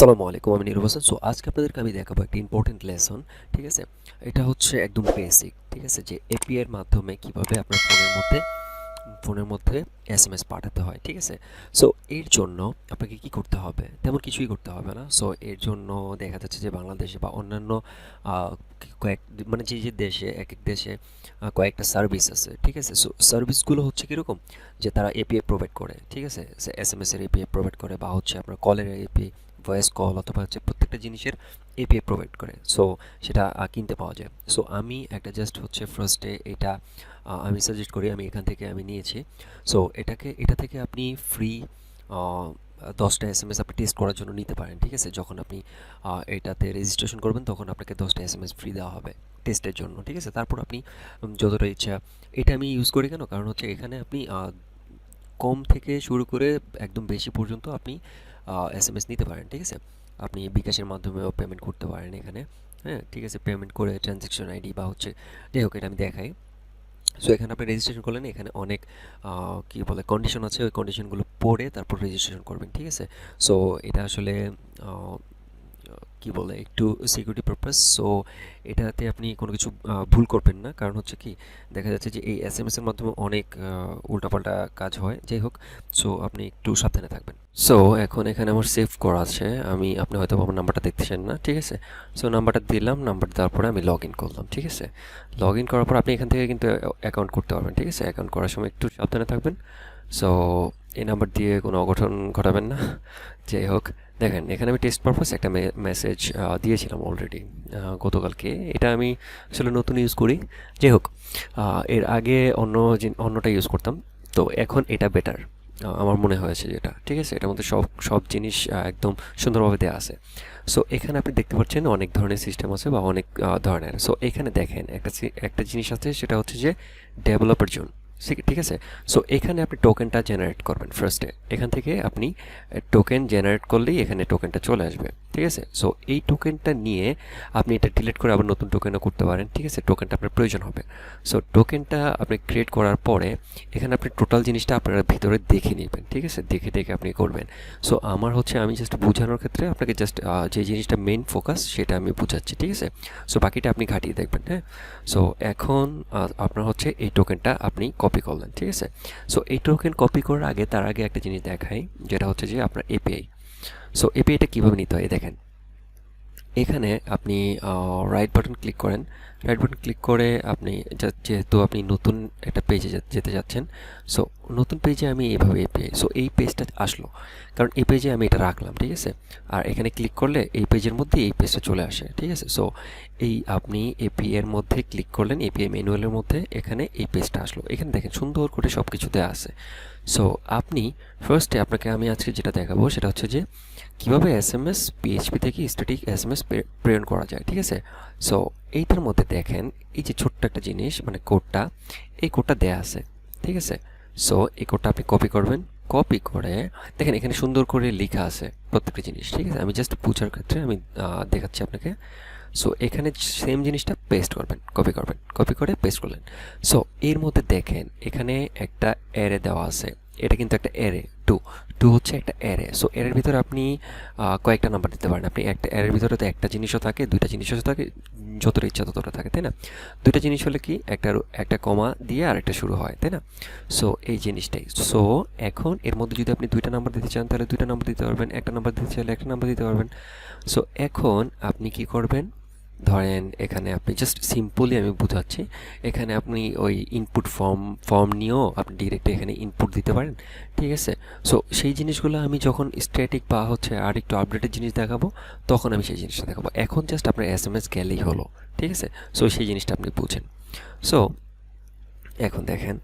আসসালামু আলাইকুম, আমি নিরব হাসান। সো আজকে আপনাদেরকে আমি দেখাবো একটা ইম্পর্টেন্ট লেসন। ঠিক আছে, এটা হচ্ছে একদম বেসিক। ঠিক আছে, যে এপিআই এর মাধ্যমে কিভাবে আপনার ফোনের মধ্যে এসএমএস পাঠাতে হয়। ঠিক আছে, সো এর জন্য আপনাকে কি করতে হবে? তেমন কিছুই করতে হবে না। সো এর জন্য দেখা যাচ্ছে যে বাংলাদেশে বা অন্যান্য আহ, কয়েক মানে যে যে দেশে এক এক দেশে কয়েকটা সার্ভিস আছে। ঠিক আছে, সো সার্ভিসগুলো হচ্ছে কীরকম, যে তারা এপিআই প্রোভাইড করে। ঠিক আছে, এসএমএস এর এপিআই প্রোভাইড করে, বা হচ্ছে আপনার কলের এপিআই, ভয়েস কল, অথবা হচ্ছে প্রত্যেকটা জিনিসের এপিআই প্রোভাইড করে। সো সেটা কিনতে পাওয়া যায়। সো আমি একটা জাস্ট হচ্ছে ফার্স্টে এটা আমি সাজেস্ট করি, আমি এখান থেকে আমি নিয়েছি। সো এটা থেকে আপনি ফ্রি 10টা এসএমএস আপনি টেস্ট করার জন্য নিতে পারেন। ঠিক আছে, যখন আপনি এটাতে রেজিস্ট্রেশন করবেন তখন আপনাকে 10টা এসএমএস ফ্রি দেওয়া হবে টেস্টের জন্য। ঠিক আছে, তারপর আপনি যতটা ইচ্ছা, এটা আমি ইউজ করি কেন, কারণ হচ্ছে এখানে আপনি কম থেকে শুরু করে একদম বেশি পর্যন্ত আপনি এসএমএস নিতে পারেন। ঠিক আছে, আপনি বিকাশের মাধ্যমেও পেমেন্ট করতে পারেন এখানে। হ্যাঁ, ঠিক আছে, পেমেন্ট করে ট্রানজ্যাকশন আইডি বা হচ্ছে, যাই হোক, এটা আমি দেখাই। সো এখানে আপনি রেজিস্ট্রেশন করলেন, এখানে অনেক কি বলে কন্ডিশন আছে, ওই কন্ডিশনগুলো পড়ে তারপর রেজিস্ট্রেশন করবেন। ঠিক আছে, সো এটা আসলে আহ, কি বলে একটু সিকিউরিটি পারপাস। সো এটাতে আপনি কোনো কিছু ভুল করবেন না, কারণ হচ্ছে কি, দেখা যাচ্ছে যে এই এসএমএস এর মাধ্যমে অনেক উল্টাপাল্টা কাজ হয়। যাই হোক, সো আপনি একটু সাবধানে থাকবেন। সো এখন এখানে আমার সেভ করা আছে, আপনি হয়তো আমার নাম্বারটা দেখতেছেন না। ঠিক আছে, সো নাম্বারটা দিলাম, নাম্বার দেওয়ার পরে আমি লগ ইন করলাম। ঠিক আছে, লগ ইন করার পর আপনি এখান থেকে কিন্তু অ্যাকাউন্ট করতে পারবেন। ঠিক আছে, অ্যাকাউন্ট করার সময় একটু সাবধানে থাকবেন। সো এই নাম্বার দিয়ে কোনো অঘটন ঘটাবেন না। যাই হোক, দেখেন এখানে আমি টেস্ট পারপাস একটা মেসেজ দিয়েছিলাম অলরেডি গতকালকে। এটা আমি আসলে নতুন ইউজ করি। যাই হোক, এর আগে অন্যটা ইউজ করতাম। তো এখন এটা বেটার আমার মনে হয়েছে যেটা। ঠিক আছে, এটার মধ্যে সব সব জিনিস একদম সুন্দরভাবে দেওয়া আছে। সো এখানে আপনি দেখতে পাচ্ছেন অনেক ধরনের সিস্টেম আছে বা অনেক ধরনের। সো এখানে দেখেন একটা জিনিস আছে, সেটা হচ্ছে যে ডেভেলপার জোন। ঠিক আছে, সো এখানে আপনি টোকেনটা জেনারেট করবেন ফার্স্টে। এখান থেকে আপনি টোকেন জেনারেট করলেই এখানে টোকেনটা চলে আসবে। ঠিক আছে, সো এই টোকেনটা নিয়ে আপনি এটা ডিলিট করে আবার নতুন টোকেনও করতে পারেন। ঠিক আছে, টোকেনটা আপনার প্রয়োজন হবে। সো টোকেনটা আপনি ক্রিয়েট করার পরে এখানে আপনি টোটাল জিনিসটা আপনার ভিতরে দেখে নেবেন। ঠিক আছে, দেখে দেখে আপনি করবেন। সো আমার হচ্ছে, আমি জাস্ট বোঝানোর ক্ষেত্রে আপনাকে জাস্ট যে জিনিসটা মেইন ফোকাস সেটা আমি বুঝাচ্ছি। ঠিক আছে, সো বাকিটা আপনি ঘাটিয়ে দেখবেন। হ্যাঁ, সো এখন আপনার হচ্ছে এই টোকেনটা আপনি কপি করলেন। ঠিক আছে, সো এই টোকেন কপি করার আগে, তার আগে একটা জিনিস দেখাই, যেটা হচ্ছে যে আপনার এপিআই। সো এপিআইটা কীভাবে নিতে হয় দেখেন। এখানে আপনি রাইট বাটন ক্লিক করেন। রাইট বাটন ক্লিক করে আপনি যেহেতু আপনি নতুন একটা পেজে যেতে যাচ্ছেন, সো নতুন পেজে আমি এইভাবে এপিআই, সো এই পেজটা আসলো, কারণ এই পেজে আমি এটা রাখলাম। ঠিক আছে, আর এখানে ক্লিক করলে এই পেজের মধ্যে এই পেজটা চলে আসে। ঠিক আছে, সো এই আপনি এপিআই এর মধ্যে ক্লিক করলেন, এপিআই ম্যানুয়ালের মধ্যে এখানে এই পেজটা আসলো। এখানে দেখেন সুন্দর করে সব কিছু দেওয়া আছে। সো আপনি ফার্স্টে, আপনাকে আমি আজকে যেটা দেখাবো সেটা হচ্ছে যে কীভাবে এসএমএস পিএইচপি থেকে স্ট্যাটিক এসএমএস প্রেরণ করা যায়। ঠিক আছে, সো এইটার মধ্যে দেখেন এই যে ছোট্ট একটা জিনিস, মানে কোডটা, এই কোডটা দেয়া আছে। ঠিক আছে, সো এই কোডটা আপনি কপি করবেন। কপি করে দেখেন এখানে সুন্দর করে লেখা আছে প্রত্যেকটা জিনিস। ঠিক আছে, আমি জাস্ট বোঝার ক্ষেত্রে আমি দেখাচ্ছি আপনাকে। সো এখানে সেম জিনিসটা পেস্ট করবেন, কপি করবেন, কপি করে পেস্ট করলেন। সো এর মধ্যে দেখেন এখানে একটা অ্যারে দেওয়া আছে। এটা কিন্তু একটা অ্যারে, টু টু হচ্ছে একটা অ্যারে। সো অ্যারের ভিতরে আপনি কয়েকটা নাম্বার দিতে পারেন। আপনি একটা অ্যারের ভিতরে তো একটা জিনিসও থাকে, দুইটা জিনিসও থাকে, যতটা ইচ্ছা ততটা থাকে, তাই না? দুইটা জিনিস হলে কি, একটা কমা দিয়ে আর একটা শুরু হয়, তাই না? সো এই জিনিসটাই। সো এখন এর মধ্যে যদি আপনি দুইটা নাম্বার দিতে চান তাহলে দুইটা নাম্বার দিতে পারবেন, একটা নাম্বার দিতে চাইলে একটা নাম্বার দিতে পারবেন। সো এখন আপনি কি করবেন, ধরেন এখানে আপনি জাস্ট সিম্পলি আমি বোঝাচ্ছি, এখানে আপনি ওই ইনপুট ফর্ম নিয়েও আপনি ডিরেক্ট এখানে ইনপুট দিতে পারেন। ঠিক আছে, সো সেই জিনিসগুলো আমি যখন স্ট্যাটিক বা হচ্ছে আর একটু আপডেটেড জিনিস দেখাবো, তখন আমি সেই জিনিসটা দেখাবো। এখন জাস্ট আপনার এসএমএস গেলেই হলো। ঠিক আছে, সো সেই জিনিসটা আপনি বুঝেন। সো এখন দেখেন,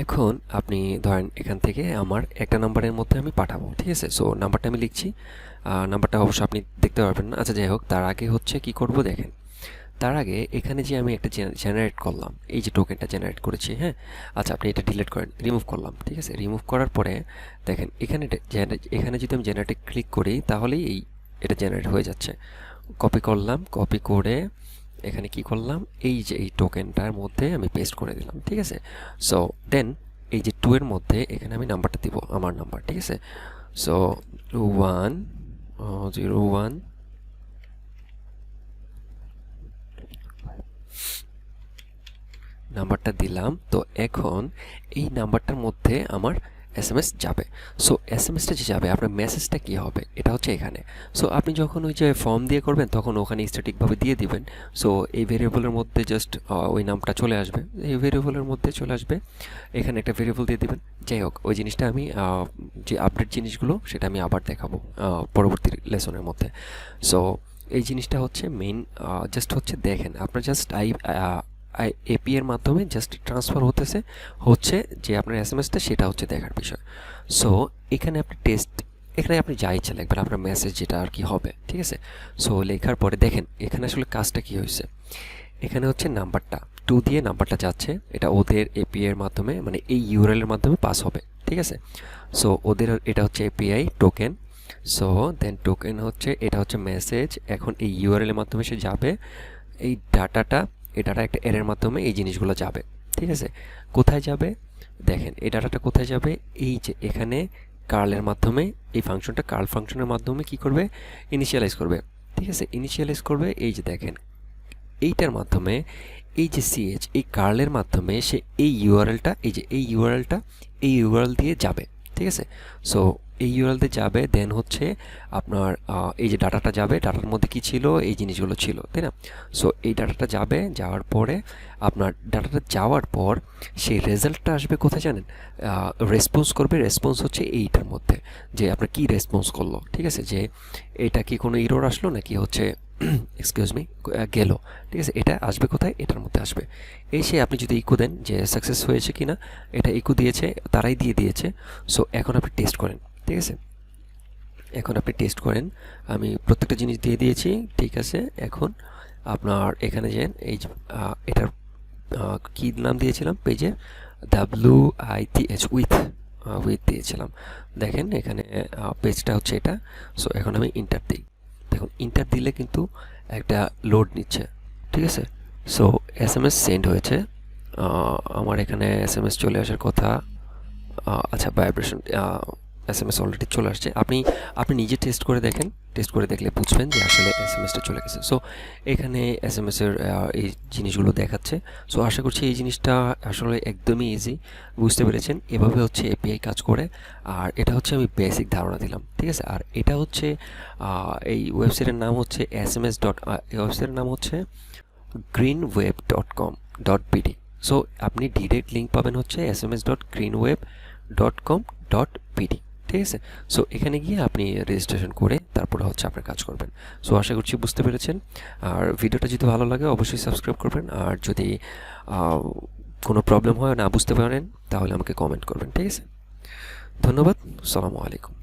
এখন আপনি ধরেন এখান থেকে আমার একটা নাম্বারের মধ্যে আমি পাঠাবো। ঠিক আছে, সো নাম্বারটা আমি লিখছি। নাম্বারটা অবশ্য আপনি দেখতে পারবেন না। আচ্ছা, যাই হোক, তার আগে হচ্ছে কি করব দেখেন। তার আগে এখানে যে আমি একটা জেনারেট করলাম, এই যে টোকেনটা জেনারেট করেছি, হ্যাঁ, আচ্ছা আপনি এটা ডিলিট করেন, রিমুভ করলাম। ঠিক আছে, রিমুভ করার পরে দেখেন এখানে যদি আমি জেনারেটে ক্লিক করি তাহলেই এটা জেনারেট হয়ে যাচ্ছে। কপি করলাম, কপি করে এখানে কি করলাম, এই যে এই টোকেনটার মধ্যে আমি পেস্ট করে দিলাম। ঠিক আছে, সো দেন এই যে 2 এর মধ্যে এখানে আমি নাম্বারটা দিব, আমার নাম্বার। ঠিক আছে, সো 1 01 নাম্বারটা দিলাম। তো এখন এই নাম্বারটার মধ্যে আমার এসএমএস যাবে। সো এসএমএসটা যে যাবে আপনার মেসেজটা কি হবে এটা হচ্ছে এখানে। সো আপনি যখন ওই যে ফর্ম দিয়ে করবেন তখন ওখানে স্ট্যাটিকভাবে দিয়ে দিবেন। সো এই ভেরিয়েবলের মধ্যে জাস্ট ওই নামটা চলে আসবে, এই ভেরিয়েবলের মধ্যে চলে আসবে, এখানে একটা ভেরিয়েবল দিয়ে দিবেন। যাই হোক, ওই জিনিসটা আমি যে আপডেট জিনিসগুলো সেটা আমি আবার দেখাবো পরবর্তী লেসনের মধ্যে। সো এই জিনিসটা হচ্ছে মেইন, জাস্ট হচ্ছে দেখেন আপনার জাস্ট এপি এর মাধ্যমে জাস্ট ট্রান্সফার হচ্ছে যে আপনার এসএমএসটা, সেটা হচ্ছে দেখার বিষয়। সো এখানে আপনি এখানে আপনি যা ইচ্ছা লিখবেন, আপনার মেসেজ যেটা আর কি হবে, ঠিক আছে। সো লেখার পরে দেখেন এখানে আসলে কাজটা কি হয়েছে। এখানে হচ্ছে নাম্বারটা 2 দিয়ে নাম্বারটা যাচ্ছে, এটা ওদের এপি এর মাধ্যমে মানে এই ইউআরএল এর মাধ্যমে পাস হবে, ঠিক আছে। সো ওদের এটা হচ্ছে API token. So then token হচ্ছে এটা হচ্ছে মেসেজ, এখন এই ইউআরএল এর মাধ্যমে সে যাবে, এই ডাটাটা একটা এর মাধ্যমে এই জিনিসগুলো যাবে, ঠিক আছে। কোথায় যাবে দেখেন, এই ডাটাটা কোথায় যাবে, এই যে এখানে কার্লের মাধ্যমে, এই ফাংশনটা কার্ল ফাংশনের মাধ্যমে কি করবে, ইনিশিয়ালাইজ করবে, ঠিক আছে। ইনিশিয়ালাইজ করবে এই যে দেখেন এইটার মাধ্যমে, এই যে সিএচ এই কার্লের মাধ্যমে সে এই ইউআরএলটা, এই যে এই ইউআরএল দিয়ে যাবে, ঠিক আছে। সো এই ইউআরএল দিয়ে যাবে, দেন হচ্ছে আপনার এই যে ডাটাটা যাবে, ডাটার মধ্যে কি ছিল, এই জিনিসগুলো ছিল, তাই না। সো এই ডাটাটা যাবে, যাওয়ার পরে আপনার ডাটাটা যাওয়ার পর সেই রেজাল্টটা আসবে কোথায় জানেন, রেসপন্স করবে। রেসপন্স হচ্ছে এইটার মধ্যে, যে আপনার কি রেসপন্স করলো, ঠিক আছে, যে এটা কি কোনো ইরর আসলো নাকি হচ্ছে এক্সকিউজ মি গেল, ঠিক আছে। এটা আসবে কোথায়, এটার মধ্যে আসবে। এসে আপনি যদি ইকো দেন যে সাকসেস হয়েছে কিনা, এটা ইকো দিয়েছে, তারাই দিয়ে দিয়েছে। সো এখন আপনি টেস্ট করেন, ঠিক আছে। এখন আপনি টেস্ট করেন, আমি প্রত্যেকটা জিনিস দিয়ে দিয়েছি, ঠিক আছে। এখন আপনার এখানে যান, এই যে এটার কি নাম দিয়েছিলাম পেজে, WITH উইথ দিয়েছিলাম। দেখেন এখানে পেজটা হচ্ছে এটা। সো এখন আমি ইন্টার দিই, দেখুন ইন্টার দিলে কিন্তু একটা লোড নিচ্ছে, ঠিক আছে। সো এসএমএস সেন্ড হয়েছে, আমার এখানে এসএমএস চলে আসার কথা। আচ্ছা, ভাইব্রেশন এসএমএস অলরেডি চলে আসছে। আপনি নিজে টেস্ট করে দেখেন, টেস্ট করে দেখলে বুঝবেন যে আসলে এসএমএসটা চলে গেছে। সো এখানে এসএমএসের এই জিনিসগুলো দেখাচ্ছে। সো আশা করছি এই জিনিসটা আসলে একদমই ইজি, বুঝতে পেরেছেন। এভাবে হচ্ছে এপিআই কাজ করে, আর এটা হচ্ছে আমি বেসিক ধারণা দিলাম, ঠিক আছে। আর এটা হচ্ছে এই ওয়েবসাইটের নাম হচ্ছে ওয়েবসাইটের নাম হচ্ছে greenweb.com.pd। সো আপনি ডিরেক্ট লিঙ্ক পাবেন হচ্ছে sms.greenweb.com.pd, ঠিক আছে। সো এখানে গিয়ে আপনি রেজিস্ট্রেশন করে তারপরে হচ্ছে আপনার কাজ করবেন। সো আশা করছি বুঝতে পেরেছেন। আর ভিডিওটা যদি ভালো লাগে অবশ্যই সাবস্ক্রাইব করবেন, আর যদি কোনো প্রবলেম হয় না বুঝতে পারেন তাহলে আমাকে কমেন্ট করবেন, ঠিক আছে। ধন্যবাদ, আসসালামু আলাইকুম।